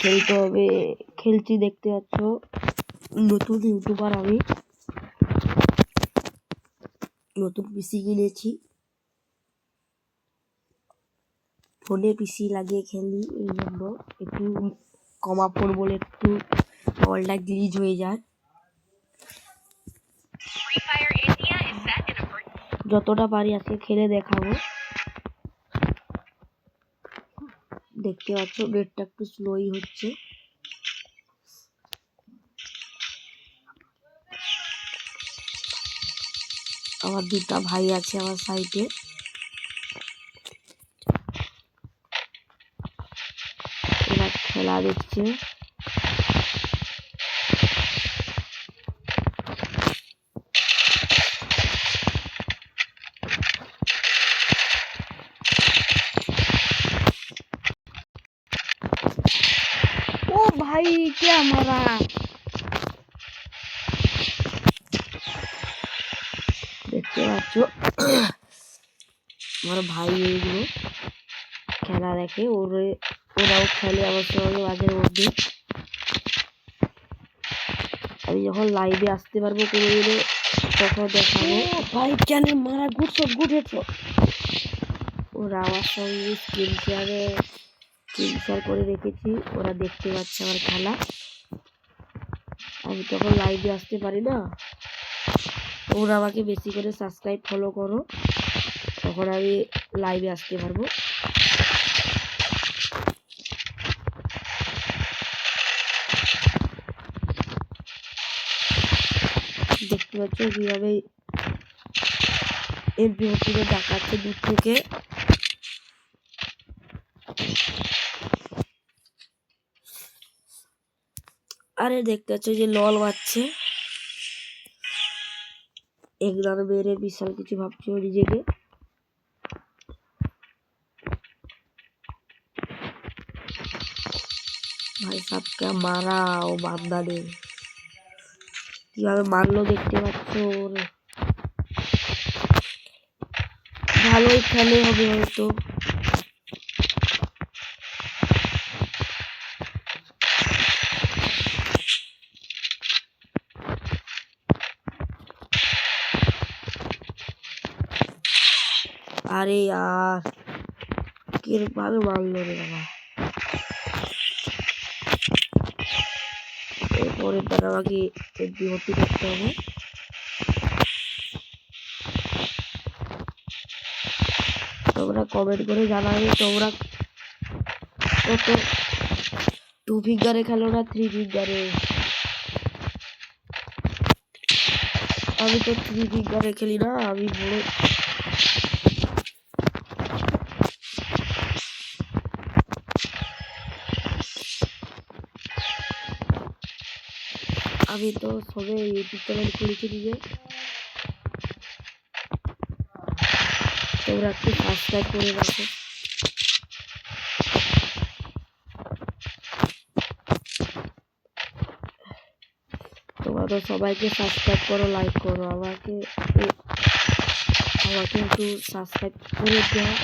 খেলতে হবে। খেলছি, দেখতে পাচ্ছ নতুন ইউটিউবার আমি, নতুন পিসি কিনেছি, ফোনে পিসি লাগিয়ে খেলি। এই জন্য একটু কমা ফোন বলে একটু মোবাইলটা গ্লিচ হয়ে যায়। যতটা পারি আজকে খেলে দেখাবো। দেখতে পাচ্ছ নেটটা একটু স্লোই হচ্ছে। আমার দুটা ভাই আছে আমার সাইডে, এরা খেলা দেখছে। ও ভাই কে মারা, দেখতে পাচ্ছ আমার ভাই এইগুলো খেলা দেখে, ওরাও খেলে আমার সঙ্গে মাঝে মধ্যে। আমি যখন লাইভে আসতে পারবো কোনোদিনও তখন দেখাবো। ভাই কেন মারা, গুড শট, গুড হেডশট। ওরা আমার সঙ্গে স্ক্রিন শেয়ার করে রেখেছি, ওরা দেখতে পাচ্ছে আমার খেলা। আমি তখন লাইভে আসতে পারি না, ওরা আমাকে বেশি করে সাবস্ক্রাইব ফলো করো, তখন আমি লাইভে আসতে পারবো। দেখতে পাচ্ছ কিভাবে এমপি দেখাচ্ছে দূর থেকে। আরে দেখতে পাচ্ছ যে লল মারছে, একদার মেরে বিশাল কিছু ভাবছে ও নিজেকে। ভাই সাবকে মারা, ও বান্দা নেই, কিভাবে মারলো দেখতে পাচ্ছ। ভালোই খেলে হবে হয়তো। আরে यार কিভাবে মারলো রে বাবা। এরপরে তারা আমাকে বিভক্তি করতে হবে। তোমরা কমেন্ট করে জানাবে তোমরা কত 2 ফিঙ্গারে খেলো না 3 ফিঙ্গারে। আমি তো 3 ফিঙ্গারে খেলি না, আমি বড়। আমি তো সবে ইউটিউব চ্যানেল খুলেছি নিজে, তোমরা একটু সাবস্ক্রাইব করে রাখো। তোমরা তো সবাইকে সাবস্ক্রাইব করো, লাইক করো, আমাকে একটু সাবস্ক্রাইব করে দেওয়া।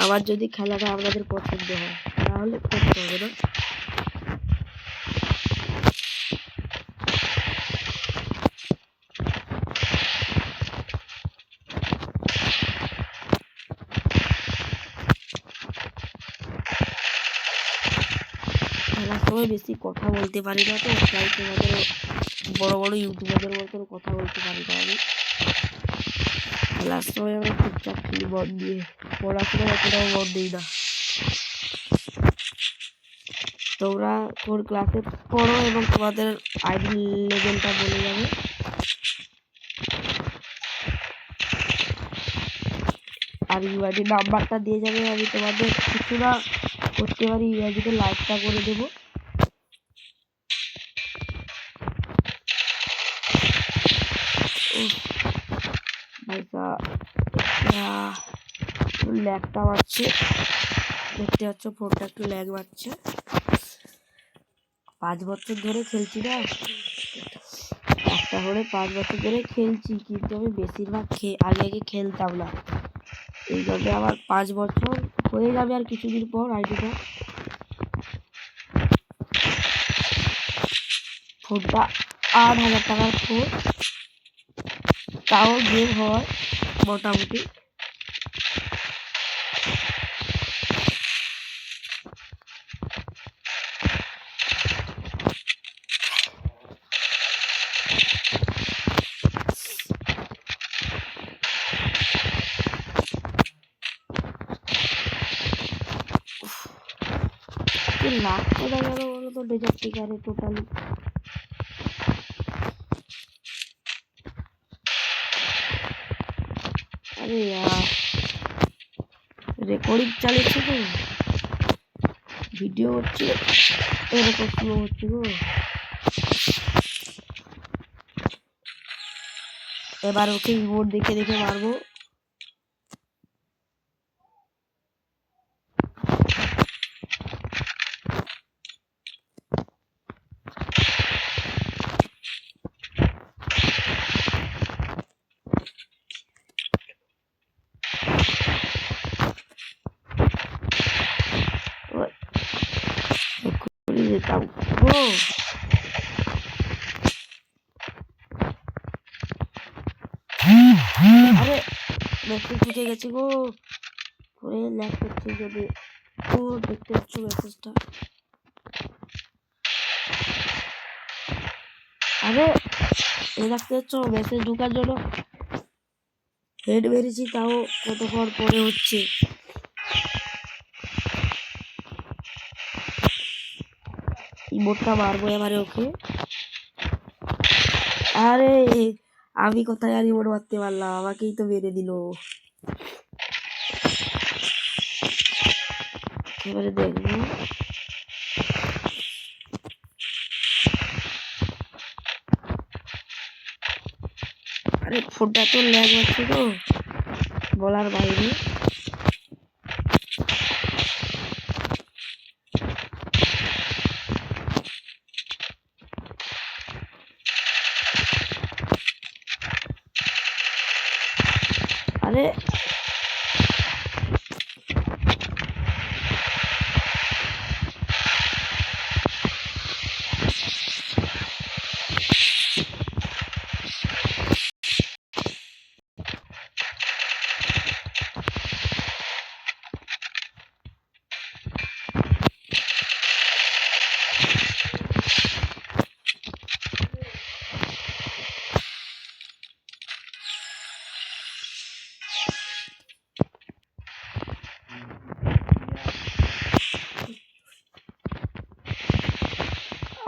আবার যদি খেলাটা আপনাদের পছন্দ হয় তাহলে করতে হবে না। খেলার সময় বেশি কথা বলতে পারি না, তো তাই তোমাদের বড় বড় ইউটিউবারদের মতন কথা বলতে পারি না আমি। খেলার সময় আমরা চুপচাপ খেলি মন দিয়ে, পড়াশোনা অতটাও মন দিই না। তোমরা কোন ক্লাসে পড়ো এবং তোমাদের আইডি লেভেলটা বলে যাবে। আর ইউআইডি নাম্বারটা দিয়ে যাবে, আমি তোমাদের কিছুটা করতে পারি ইউআইডিতে লাইকটা করে দেবো। ল্যাগটা মারছে, দেখতে পাচ্ছ ফোনটা একটু ল্যাগ মারছে। 5 বছর ধরে খেলছি না, একটা করে 5 বছর ধরে খেলছি, কিন্তু আমি বেশিরভাগ আগে খেলতাম না। এইভাবে আমার 5 বছর হয়ে যাবে আর কিছুদিন পর আইডিটা। ফোনটা 8,000 টাকার ফোন, তাও গেম হয় মোটামুটি। লাখ কোথায় গেল বলো তো ডেজার্টিকারে টোটালি। আরে রেকর্ডিং চালিয়েছে তো, ভিডিও হচ্ছে, এরকম স্লো হচ্ছে গো। এবার ওকে ইমোট দেখে দেখে মারবো। যেতাম গো, আরে মেসেজ ঢুকে গেছে গো, করে ল্যাগ করছে যদি। ও দেখতে পাচ্ছ মেসেজটা? আরে দেখতে পাচ্ছ মেসেজ ঢোকার জন্য হেড মেরেছি, তাও কতক্ষণ পরে হচ্ছে। ইমোটটা মারবো এবারে ওকে। আরে আমি কোথায় আর ইমোট মারতে পারলাম, আমাকেই তো মেরে দিল। এবারে দেখবো। আরে ফোনটা তো ল্যাগ হচ্ছে তো বলার বাইরে। আরে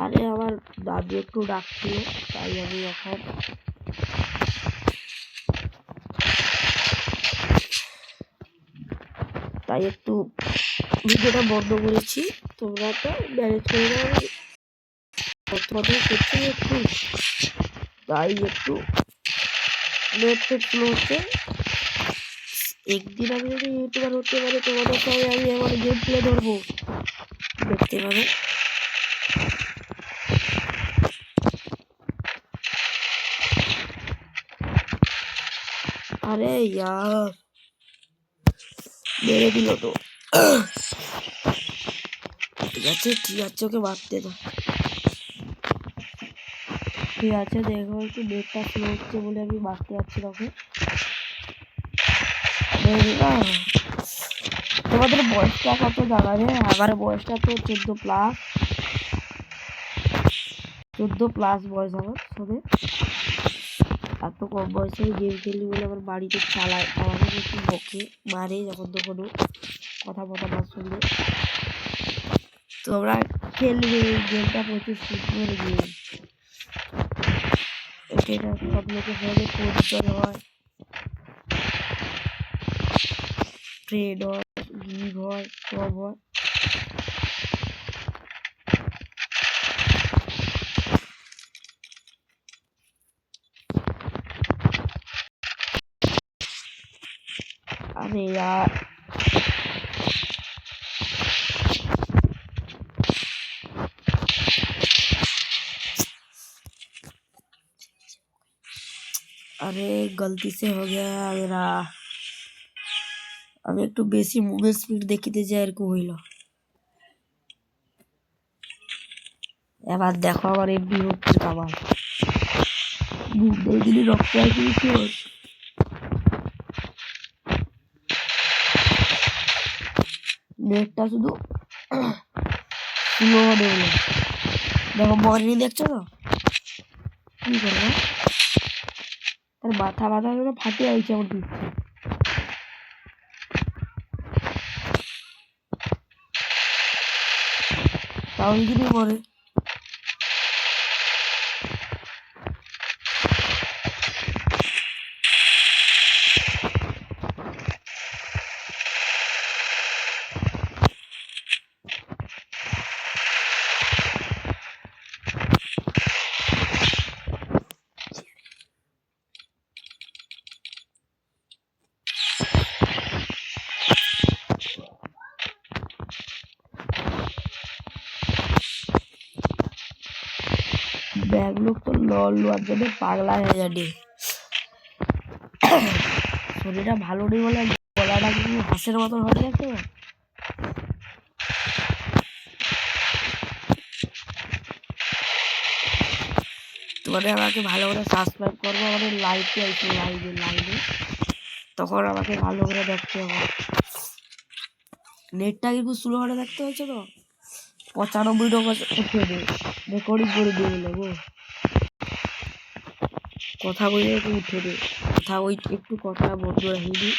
আরে আমার দাদু একটু ডাকছিল, তাই আমি এখন একটু ভিডিওটা বন্ধ করেছি। তোমরা তো ম্যানেজ করে দাও, কথা করছি একটু, তাই একটু নেট ফেট স্লো হচ্ছে। একদিন আমি যদি ইউটিউবার হতে পারি, তোমাদের সঙ্গে আমি আমার গেম প্লে ধরবো, দেখতে পাবে। আরে ইয়ার মেরে দিল তো। ঠিক আছে ঠিক আছে, ওকে মারতে দাও। ঠিক আছে, দেখো একটু নেটটা স্লো হচ্ছে বলে আমি মারতে যাচ্ছি ওকে। তোমাদের বয়সটা কত জানাবে? আমার বয়সটা তো 14+। 14+ বয়স আমার সবে। এত কম বয়সে গেম খেলি বলে আমার বাড়িতে চালায়, আমাকে একটু বকে মারে যখন তখন কথা বথা না শুনলে। তোমরা খেলবে এই গেমটা, প্রচুর সুন্দর গেম। এটা সব লোকের সঙ্গে পরিচয় হয়, ট্রেড হয়, গিগ হয়, সব হয়। अरे यार अरे गलती से हो गया मेरा। আমি একটু বেশি মুভের স্পিড দেখিতে যাই, এরকম হইল। এবার দেখো আমার এমপি হচ্ছে কামাল, দিদি রক্ত আছে নেটটা শুধু স্লো হবে বলে। দেখো মনি দেখছো তো কি করবো, তার মাথা মাথা গুলো ফাটে আইছে আমার দিচ্ছে। তাও যদি মরে ব্যাগ লোক তো লল লোয়ার জন্য পাগলা হয়ে যাবে। শরীরটা ভালো নেই বলে গলাটা কিন্তু হাঁসের মতন হবে দেখতে পাও। তোমাদের আমাকে ভালো করে সাবস্ক্রাইব করবো, আমাদের লাইভে আইসো, লাইভে লাইভে তখন আমাকে ভালো করে দেখতে হবে। নেটটা কিন্তু স্লো করে দেখতে হচ্ছে তো 95 উঠে দেয়, রেকর্ডিং করে দিয়ে নেবো কথা বলে উঠে দেয়, কথা ওই একটু কথা বন্ধ রাখি।